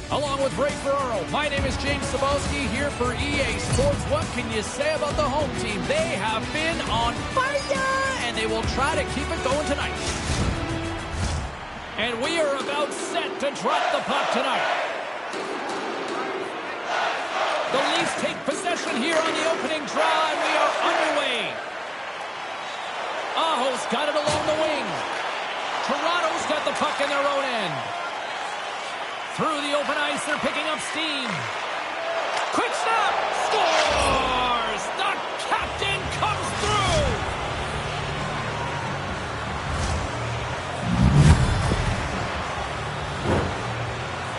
Along with Ray Ferraro, my name is James Cebulski here for EA Sports. What can you say about the home team? They have been on fire, and they will try to keep it going tonight. And we are about set to drop the puck tonight. The Leafs take possession here on the opening draw, and we are underway. Aho's got it along the wing. Toronto's got the puck in their own end. Through the open ice, they're picking up steam. Quick snap! Scores! The captain comes through!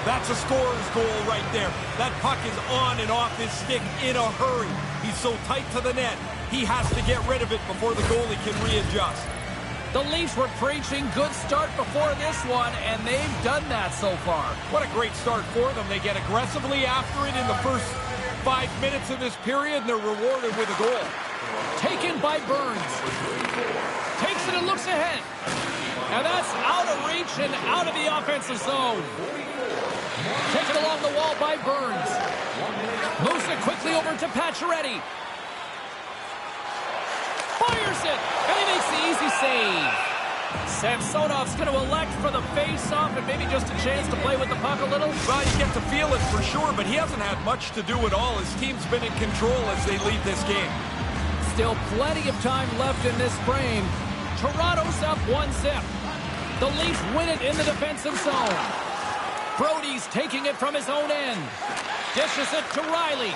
That's a scorer's goal right there. That puck is on and off his stick in a hurry. He's so tight to the net, he has to get rid of it before the goalie can readjust. The Leafs were preaching good start before this one, and they've done that so far. What a great start for them. They get aggressively after it in the first 5 minutes of this period, and they're rewarded with a goal. Taken by Burns. Takes it and looks ahead. And that's out of reach and out of the offensive zone. Taken along the wall by Burns. Moves it quickly over to Pacioretty. Fires it, and he makes the easy save. Samsonov's going to elect for the face-off and maybe just a chance to play with the puck a little. Well, you get to feel it for sure, but he hasn't had much to do at all. His team's been in control as they lead this game. Still plenty of time left in this frame. Toronto's up 1-0. The Leafs win it in the defensive zone. Brody's taking it from his own end. Dishes it to Riley.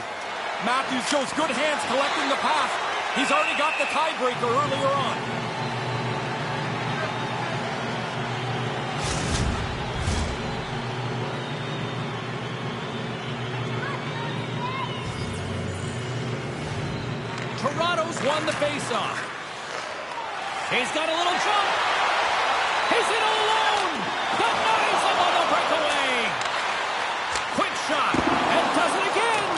Matthews shows good hands collecting the pass. He's already got the tiebreaker earlier on. Toronto's won the faceoff. He's got a little jump. He's in all alone. Denies him on the breakaway. Quick shot. And does it again.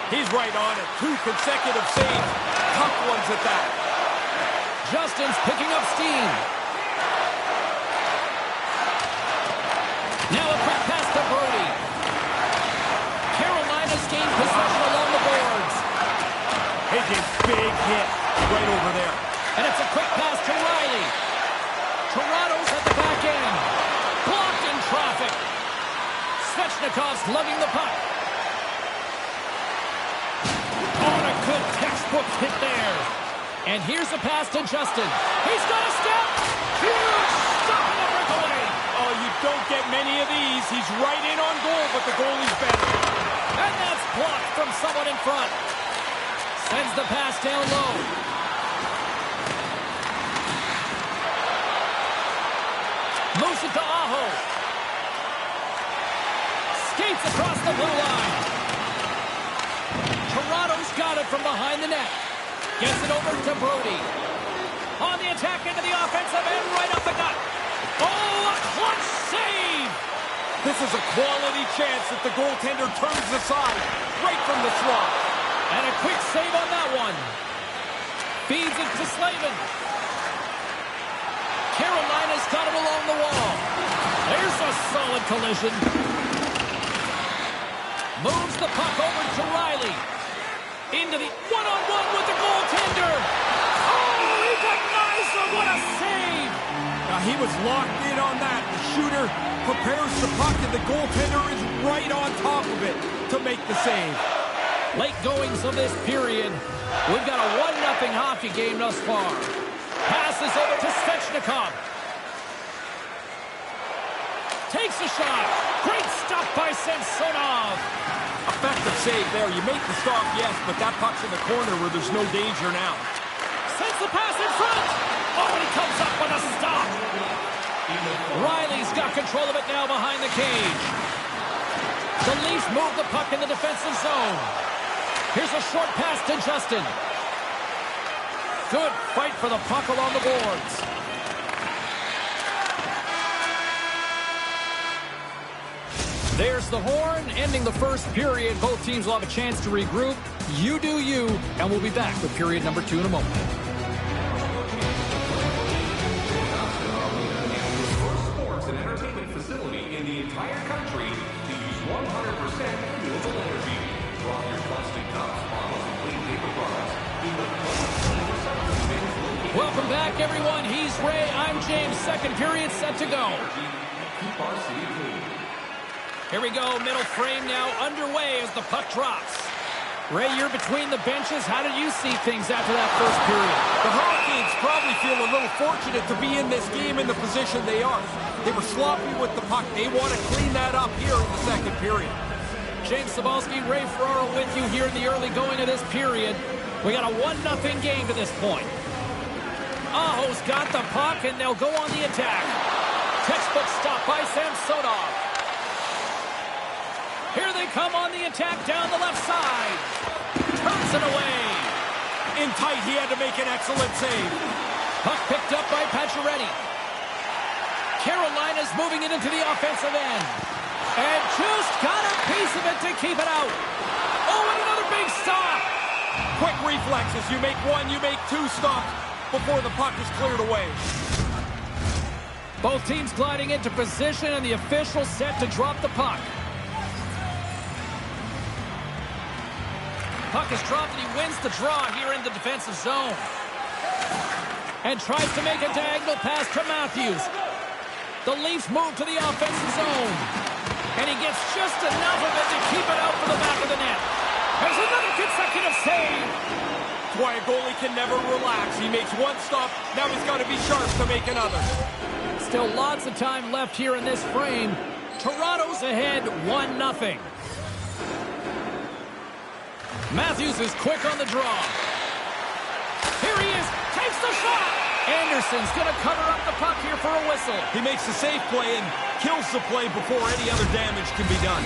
He's right on it. 2 consecutive saves. Tough ones at that. Justin's picking up steam. Now a quick pass to Brody. Carolina's gained possession along the boards. Higgins, big hit right over there. And it's a quick pass to Riley. Toronto's at the back end. Blocked in traffic. Svechnikov's lugging the puck. On a good textbook hit there. And here's a pass to Justin. He's got a step. Huge stop in the breakaway. Oh, you don't get many of these. He's right in on goal, but the goalie's better. And that's blocked from someone in front. Sends the pass down low. Moves it to Aho. Skates across the blue line. Toronto's got it from behind the net. Gets it over to Brody. On the attack into the offensive end, right up the gut. Oh, a clutch save! This is a quality chance that the goaltender turns aside right from the slot. And a quick save on that one. Feeds it to Slavin. Carolina's got it along the wall. There's a solid collision. Moves the puck over to Riley. Into the one-on-one with the goaltender. Oh, he denies him. What a save. Now, he was locked in on that. The shooter prepares the puck, and the goaltender is right on top of it to make the save. Late goings of this period. We've got a 1-0 hockey game thus far. Passes over to Svechnikov. Takes a shot. Great stop by Samsonov. Effective save there. You make the stop, yes, but that puck's in the corner where there's no danger now. Sends the pass in front. Oh, and he comes up with a stop. Riley's got control of it now behind the cage. The Leafs move the puck in the defensive zone. Here's a short pass to Justin. Good fight for the puck along the boards. There's the horn, ending the first period. Both teams will have a chance to regroup. You do you, and we'll be back with period number 2 in a moment. Sports and entertainment facility in the entire country to use one back, everyone. He's Ray. I'm James. Second period set to go. Here we go. Middle frame now underway as the puck drops. Ray, you're between the benches. How did you see things after that first period? The Hurricanes probably feel a little fortunate to be in this game in the position they are. They were sloppy with the puck. They want to clean that up here in the second period. James Cybulski, Ray Ferraro with you here in the early going of this period. We got a 1-0 game to this point. Aho's got the puck, and they'll go on the attack. Textbook stop by Samsonov. Here they come on the attack down the left side. Turns it away. In tight, he had to make an excellent save. Puck picked up by Pacioretty. Carolina's moving it into the offensive end. And just got a piece of it to keep it out. Oh, and another big stop. Quick reflexes. You make one, you make two stops before the puck is cleared away. Both teams gliding into position, and the official set to drop the puck. Puck is dropped, and he wins the draw here in the defensive zone. And tries to make a diagonal pass to Matthews. The Leafs move to the offensive zone. And he gets just enough of it to keep it out for the back of the net. There's another consecutive save. That's why a goalie can never relax. He makes one stop, now he's got to be sharp to make another. Still lots of time left here in this frame. Toronto's ahead 1-0. Matthews is quick on the draw. Here he is, takes the shot. Anderson's going to cover up the puck here for a whistle. He makes the safe play and kills the play before any other damage can be done.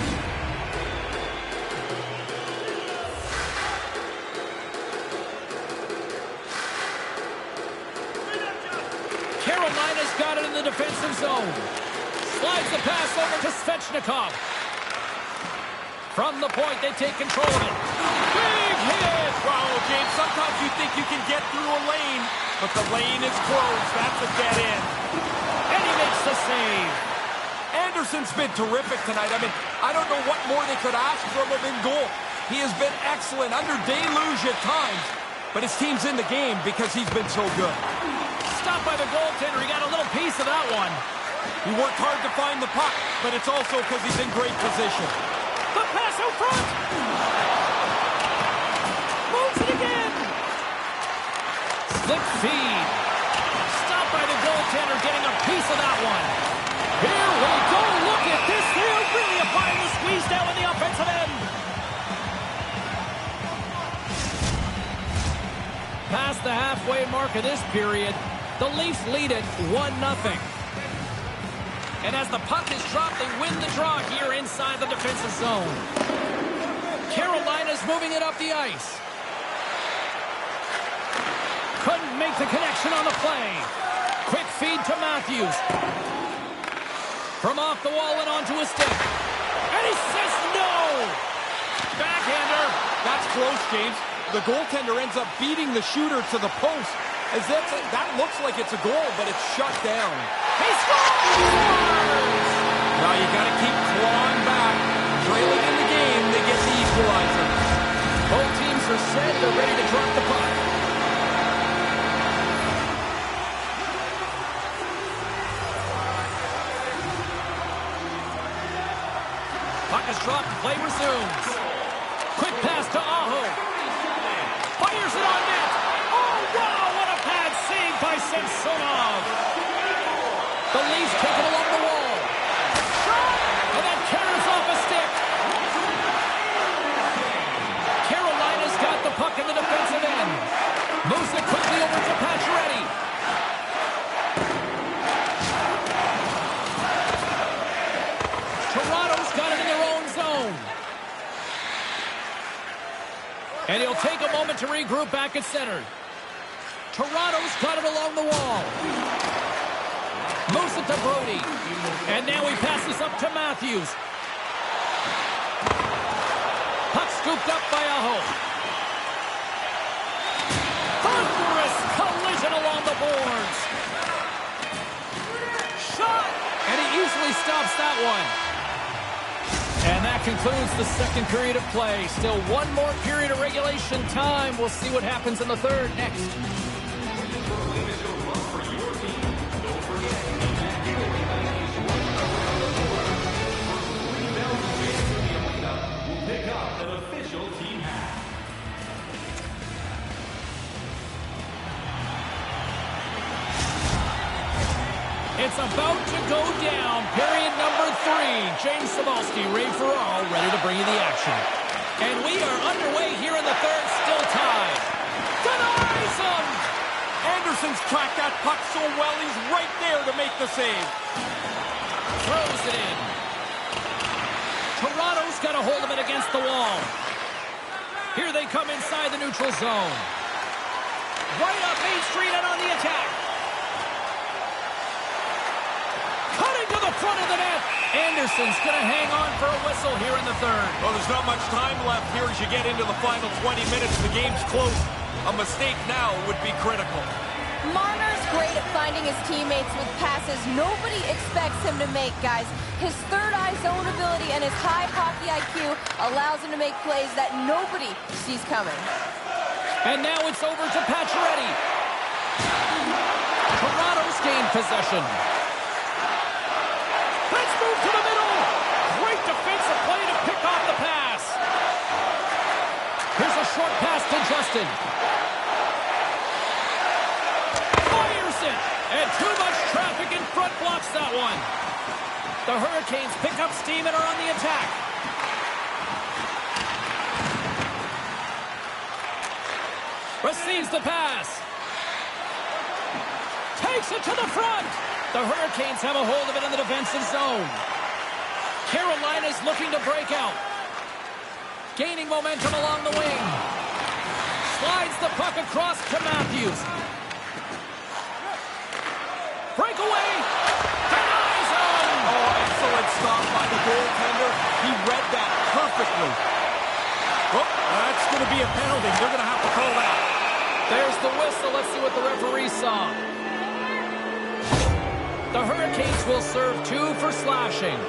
Carolina's got it in the defensive zone. Slides the pass over to Svechnikov. From the point, they take control of it. Big hit! Wow, James, sometimes you think you can get through a lane, but the lane is closed. That's a dead end. And he makes the save. Anderson's been terrific tonight. I mean, I don't know what more they could ask from him in goal. He has been excellent, under deluge at times, but his team's in the game because he's been so good. Stopped by the goaltender. He got a little piece of that one. He worked hard to find the puck, but it's also because he's in great position. The pass out front. Moves it again. Slick feed. Stopped by the goaltender, getting a piece of that one. Here we go. Look at this. They're really applying the squeeze down on the offensive end. Past the halfway mark of this period, the Leafs lead it 1-0. And as the puck is dropped, they win the draw here inside the defensive zone. Carolina's moving it up the ice. Couldn't make the connection on the play. Quick feed to Matthews. From off the wall and onto a stick. And he says no! Backhander. That's close, James. The goaltender ends up beating the shooter to the post. As that looks like it's a goal, but it's shut down. He scores! Now you got to keep clawing back. Trailing in the game, they get the equalizer. Both teams are set. They're ready to drop the puck. Puck is dropped. Play resumes. Quick pass to Aho. Fires it on net. Oh, wow, what a bad save by Samsonov. The Leafs take it along the wall. Shot! And that carries off a stick. Carolina's got the puck in the defensive end. Moves it quickly over to Pacioretty. Toronto's got it in their own zone. And he'll take a moment to regroup back at center. Toronto's got it along the wall. Moves it to Brody. And now he passes up to Matthews. Puck scooped up by Aho. Thunderous collision along the boards. Shot! And he easily stops that one. And that concludes the second period of play. Still one more period of regulation time. We'll see what happens in the third next. It's about to go down. Period number 3. James Cybulski, Ray Ferraro, ready to bring you the action. And we are underway here in the third, still tied. Denies him! Anderson's tracked that puck so well, he's right there to make the save. Throws it in. Toronto's got a hold of it against the wall. Here they come inside the neutral zone. Right up Main Street and on the attack. Cutting to the front of the net. Anderson's going to hang on for a whistle here in the third. Well, there's not much time left here as you get into the final 20 minutes. The game's close. A mistake now would be critical. Marner's great at finding his teammates with passes nobody expects him to make, guys. His third-eye zone ability and his high hockey IQ allows him to make plays that nobody sees coming. And now it's over to Pacioretty. Toronto's gained possession. Let's move to the middle. Great defensive play to pick off the pass. Here's a short pass to Justin. Fires it. And too much traffic in front blocks that one. The Hurricanes pick up steam and are on the attack. Receives the pass. Takes it to the front. The Hurricanes have a hold of it in the defensive zone. Carolina's looking to break out. Gaining momentum along the wing. Slides the puck across to Matthews. Breakaway. Denies him. Oh, excellent stop by the goaltender. He read that perfectly. Oh, that's going to be a penalty. They're going to have to call that. There's the whistle. Let's see what the referee saw. The Hurricanes will serve 2 for slashing.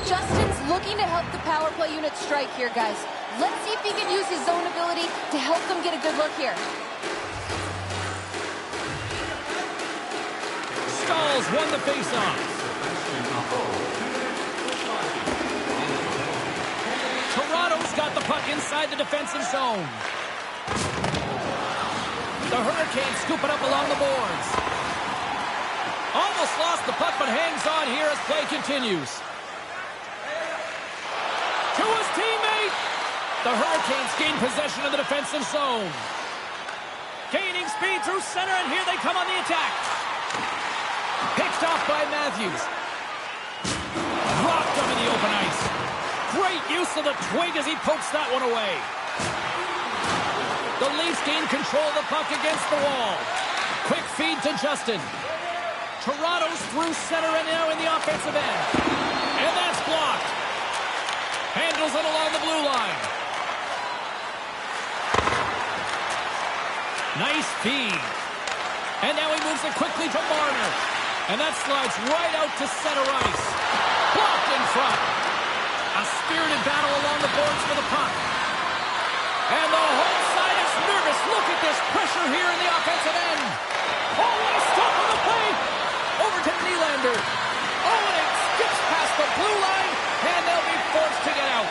Justin's looking to help the power play unit strike here, guys. Let's see if he can use his zone ability to help them get a good look here. Stalls won the faceoff. Toronto's got the puck inside the defensive zone. The Hurricanes scoop it up along the boards. Almost lost the puck, but hangs on here as play continues. To his teammate. The Hurricanes gain possession of the defensive zone. Gaining speed through center, and here they come on the attack. Picked off by Matthews. Rocked up in the open ice. Great use of the twig as he pokes that one away. The Leafs gain control of the puck against the wall. Quick feed to Justin. Toronto's through center and now in the offensive end. And that's blocked. Handles it along the blue line. Nice feed. And now he moves it quickly to Marner. And that slides right out to center ice. Blocked in front. A spirited battle along the boards for the puck. And the whole side is nervous. Look at this pressure here in the offensive end. Oh, what a stop on the play. Over to Nylander. Oh, and it skips past the blue line. And they'll be forced to get out.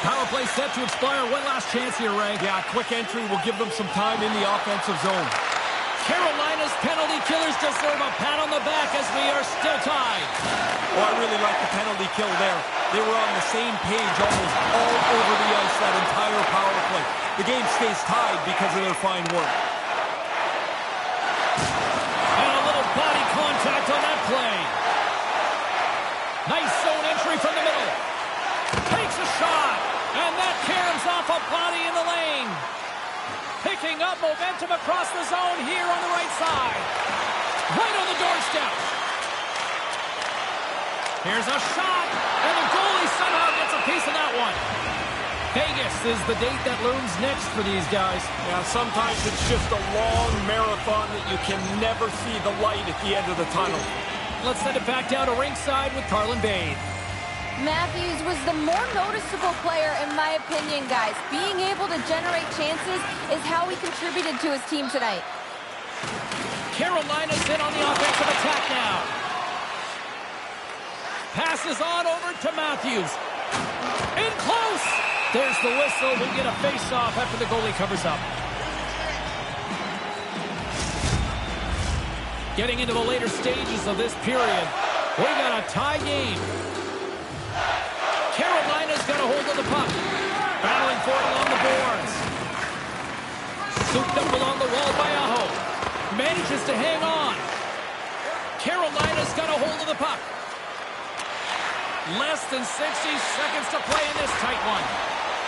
Power play set to expire. One last chance here, Ray. Yeah, quick entry will give them some time in the offensive zone. Carolina's penalty killers deserve a pat on the back as we are still tied. Oh, I really like the penalty kill there. They were on the same page almost all over the ice that entire power play. The game stays tied because of their fine work. And a little body contact on that play. Nice zone entry from the middle. Takes a shot. And that caroms off a body in the lane. Picking up momentum across the zone here on the right side. Right on the doorstep. Here's a shot. And the goalie somehow gets a piece of that one. Vegas is the date that looms next for these guys. Yeah, sometimes it's just a long marathon that you can never see the light at the end of the tunnel. Let's send it back down to ringside with Carlin Bade. Matthews was the more noticeable player, in my opinion, guys. Being able to generate chances is how he contributed to his team tonight. Carolina's in on the offensive attack now. Passes on over to Matthews. In close. There's the whistle. We'll get a face-off after the goalie covers up. Getting into the later stages of this period, we got a tie game. Carolina's got a hold of the puck. Battling for it along the boards. Souped up along the wall by Aho. Manages to hang on. Carolina's got a hold of the puck. Less than 60 seconds to play in this tight one.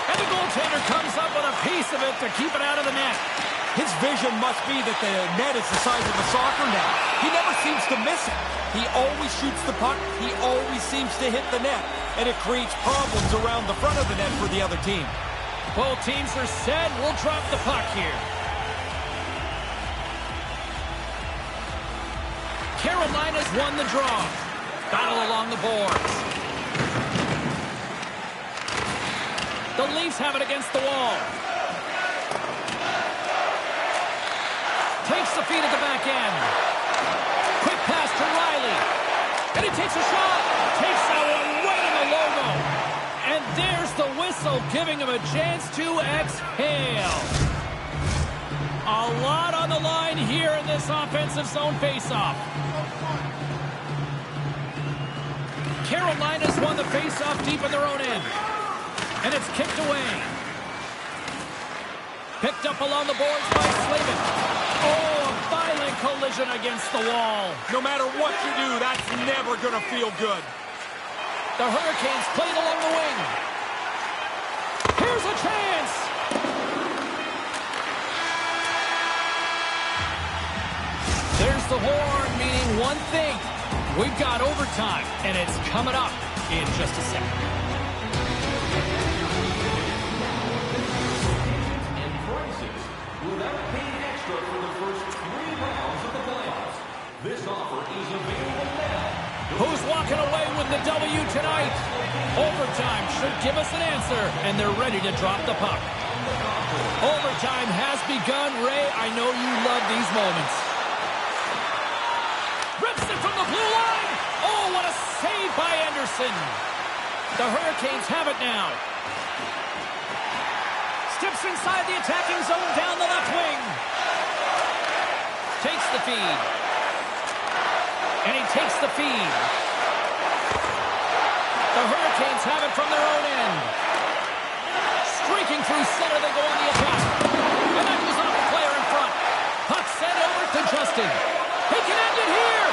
And the goaltender comes up with a piece of it to keep it out of the net. His vision must be that the net is the size of a soccer net. He never seems to miss it. He always shoots the puck. He always seems to hit the net. And it creates problems around the front of the net for the other team. Both teams are set. We'll drop the puck here. Carolina's won the draw. Battle along the boards. The Leafs have it against the wall. Takes the feed at the back end. Quick pass to Riley. And he takes a shot. Takes that one right in the logo. And there's the whistle, giving him a chance to exhale. A lot on the line here in this offensive zone faceoff. Carolina's won the faceoff deep in their own end. And it's kicked away. Picked up along the boards by Slavin. Oh, a violent collision against the wall. No matter what you do, that's never going to feel good. The Hurricanes playing along the wing. Here's a chance. There's the horn, meaning one thing. We've got overtime, and it's coming up in just a second. Without paying extra for the first 3 rounds of the playoffs. This offer is available now. Who's walking away with the W tonight? Overtime should give us an answer, and they're ready to drop the puck. Overtime has begun. Ray, I know you love these moments. Rips it from the blue line. Oh, what a save by Anderson. The Hurricanes have it now. Steps inside the attacking zone down the left wing. Takes the feed. And he takes the feed. The Hurricanes have it from their own end. Streaking through center, they go on the attack. And that goes off the player in front. Puck sent over to Justin. He can end it here.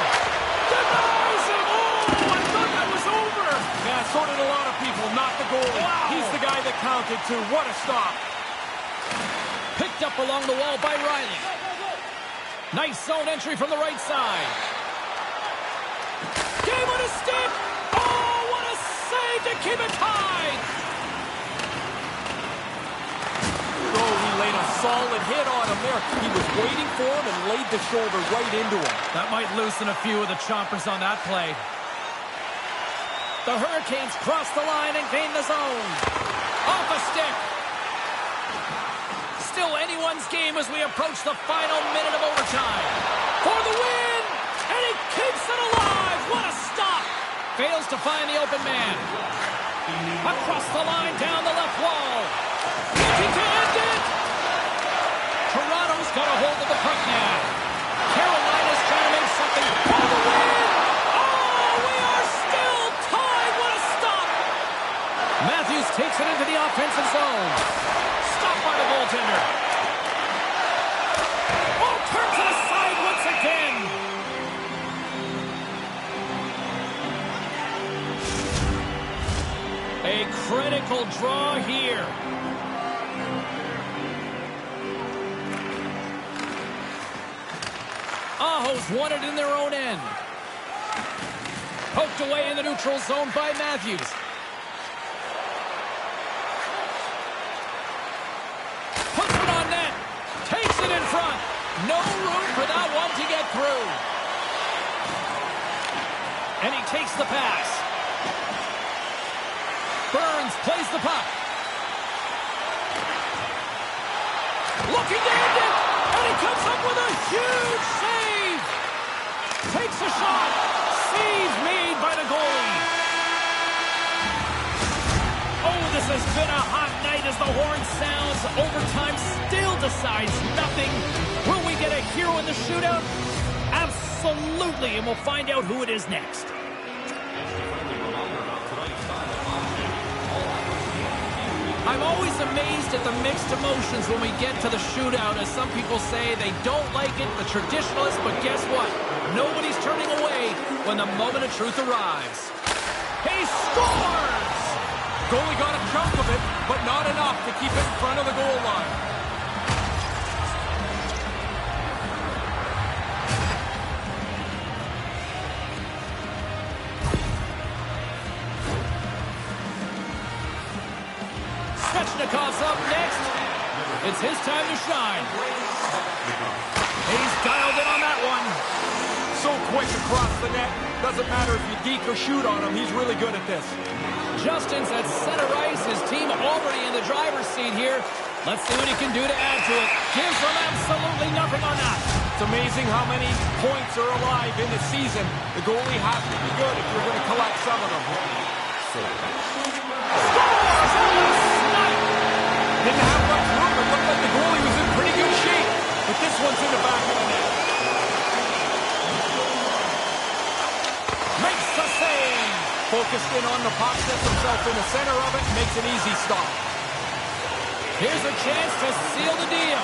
Denies it. Oh, I thought that was over. Yeah, so did a lot of people, not the goalie. Wow. He's the guy that counted, too. What a stop. Picked up along the wall by Riley. Nice zone entry from the right side. Game on his stick. Oh, what a save to keep it tied. Oh, he laid a solid hit on him there. He was waiting for him and laid the shoulder right into him. That might loosen a few of the chompers on that play. The Hurricanes cross the line and gain the zone. Off a stick. Still anyone's game as we approach the final minute of overtime. For the win! And he keeps it alive! What a stop! Fails to find the open man. Across the line, down the left wall. Looking to end it! Toronto's got a hold of the puck now. Carolina's trying to make something for the win! Oh, we are still tied! What a stop! Matthews takes it into the offensive zone. Stopped by the goaltender. Oh, turns it aside once again. A critical draw here. Aho's won it in their own end. Poked away in the neutral zone by Matthews. Puts it on net. Takes it in front. No room for that one to get through. And he takes the pass. Burns plays the puck. Looking to end it. And he comes up with a huge save. Takes a shot. Save made by the goalie. has been a hot night as the horn sounds. Overtime still decides nothing. Will we get a hero in the shootout? Absolutely, and we'll find out who it is next. I'm always amazed at the mixed emotions when we get to the shootout, as some people say they don't like it, the traditionalists, but guess what? Nobody's turning away when the moment of truth arrives. He scores! Goalie got a chunk of it, but not enough to keep it in front of the goal line. Svechnikov's up next. It's his time to shine. He's dialed in on that one. So quick across the net. Doesn't matter if you deke or shoot on him. He's really good at this. Justin's at center ice. His team already in the driver's seat here. Let's see what he can do to add to it. Gives them absolutely nothing on that. It's amazing how many points are alive in the season. The goalie has to be good if you're going to collect some of them. Didn't have much room. It looked like the goalie was in pretty good shape. But this one's in the back of the net. Makes the save. Focused in on the puck, sets himself in the center of it, makes an easy stop. Here's a chance to seal the deal.